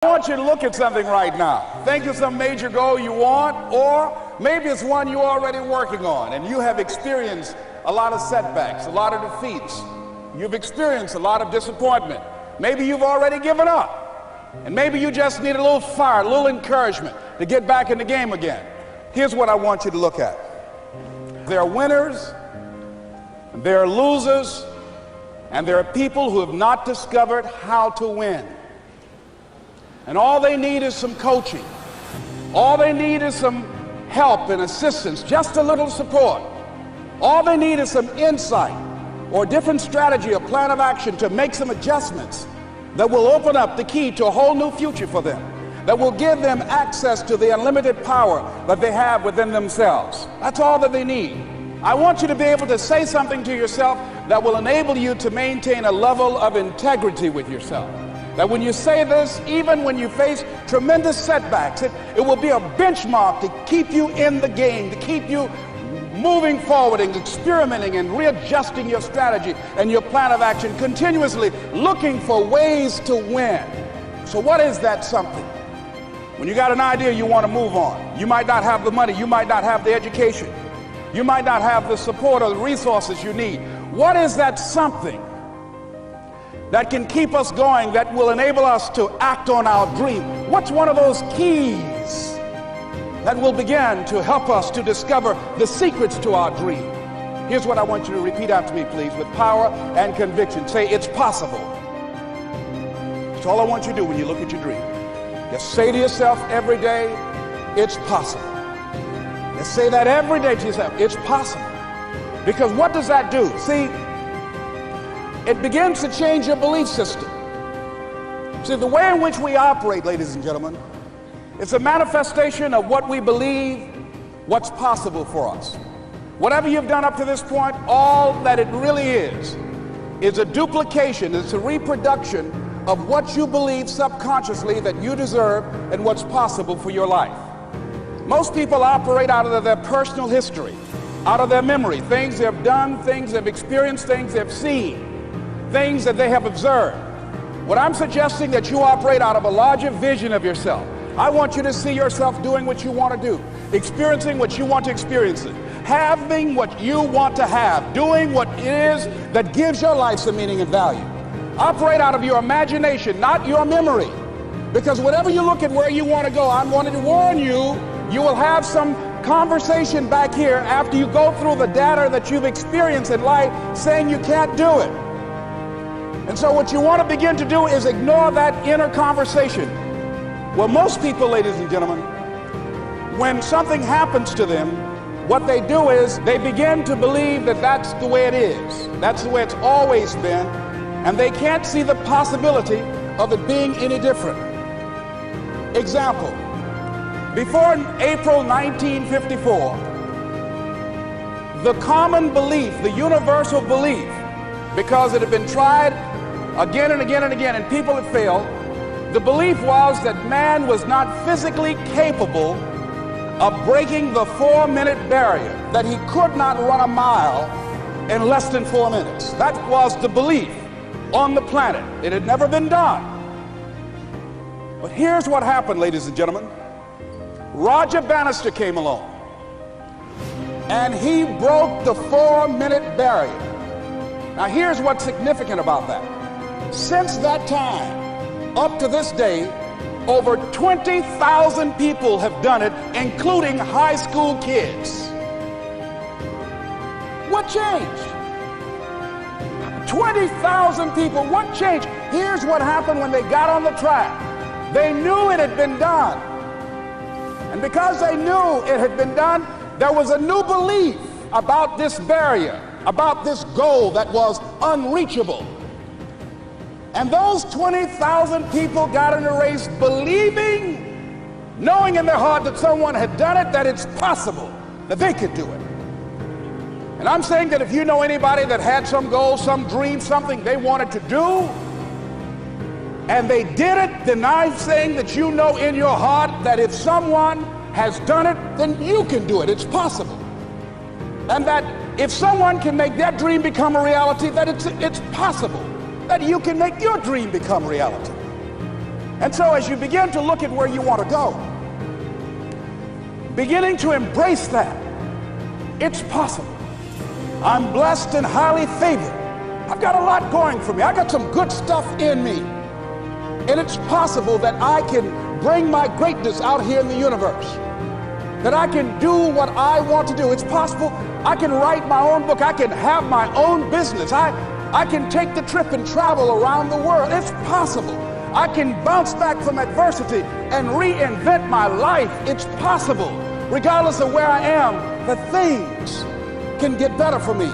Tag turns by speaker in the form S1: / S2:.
S1: I want you to look at something right now. Think of some major goal you want, or maybe it's one you're already working on and you have experienced a lot of setbacks, a lot of defeats. You've experienced a lot of disappointment. Maybe you've already given up, and maybe you just need a little fire, a little encouragement to get back in the game again. Here's what I want you to look at. There are winners, and there are losers, and there are people who have not discovered how to win. And all they need is some coaching. All they need is some help and assistance, just a little support. All they need is some insight or a different strategy, a plan of action to make some adjustments that will open up the key to a whole new future for them, that will give them access to the unlimited power that they have within themselves. That's all that they need. I want you to be able to say something to yourself that will enable you to maintain a level of integrity with yourself. That when you say this, even when you face tremendous setbacks, it will be a benchmark to keep you in the game, to keep you moving forward and experimenting and readjusting your strategy and your plan of action, continuously looking for ways to win. So what is that something? When you got an idea you want to move on, you might not have the money, you might not have the education, you might not have the support or the resources you need. What is that something that can keep us going, that will enable us to act on our dream? What's one of those keys that will begin to help us to discover the secrets to our dream? Here's what I want you to repeat after me, please, with power and conviction. Say, it's possible. That's all I want you to do when you look at your dream. Just say to yourself every day, it's possible. Just say that every day to yourself, it's possible. Because what does that do? See, it begins to change your belief system. See, the way in which we operate, ladies and gentlemen, it's a manifestation of what we believe, what's possible for us. Whatever you've done up to this point, all that it really is a duplication, it's a reproduction of what you believe subconsciously that you deserve and what's possible for your life. Most people operate out of their personal history, out of their memory, things they've done, things they've experienced, things they've seen, things that they have observed. What I'm suggesting that you operate out of a larger vision of yourself. I want you to see yourself doing what you want to do, experiencing what you want to experience, having what you want to have, doing what it is that gives your life some meaning and value. Operate out of your imagination, not your memory. Because whenever you look at where you want to go, I'm wanting to warn you, you will have some conversation back here after you go through the data that you've experienced in life saying you can't do it. And so what you want to begin to do is ignore that inner conversation. Well, most people, ladies and gentlemen, when something happens to them, what they do is they begin to believe that that's the way it is. That's the way it's always been. And they can't see the possibility of it being any different. Example, before April 1954, the common belief, the universal belief, because it had been tried again and again and again, and people had failed, the belief was that man was not physically capable of breaking the 4-minute barrier, that he could not run a mile in less than 4 minutes. That was the belief on the planet. It had never been done. But here's what happened, ladies and gentlemen. Roger Bannister came along, and he broke the 4-minute barrier. Now here's what's significant about that. Since that time, up to this day, over 20,000 people have done it, including high school kids. What changed? 20,000 people, what changed? Here's what happened when they got on the track. They knew it had been done. And because they knew it had been done, there was a new belief about this barrier, about this goal that was unreachable. And those 20,000 people got in the race believing, knowing in their heart that someone had done it, that it's possible, that they could do it. And I'm saying that if you know anybody that had some goal, some dream, something they wanted to do, and they did it, then I'm saying that you know in your heart that if someone has done it, then you can do it. It's possible. And that if someone can make their dream become a reality, that it's possible that you can make your dream become reality. And so as you begin to look at where you want to go, beginning to embrace that, it's possible. I'm blessed and highly favored. I've got a lot going for me. I got some good stuff in me. And it's possible that I can bring my greatness out here in the universe. That I can do what I want to do. It's possible I can write my own book. I can have my own business. I can take the trip and travel around the world. It's possible. I can bounce back from adversity and reinvent my life. It's possible. Regardless of where I am, that things can get better for me.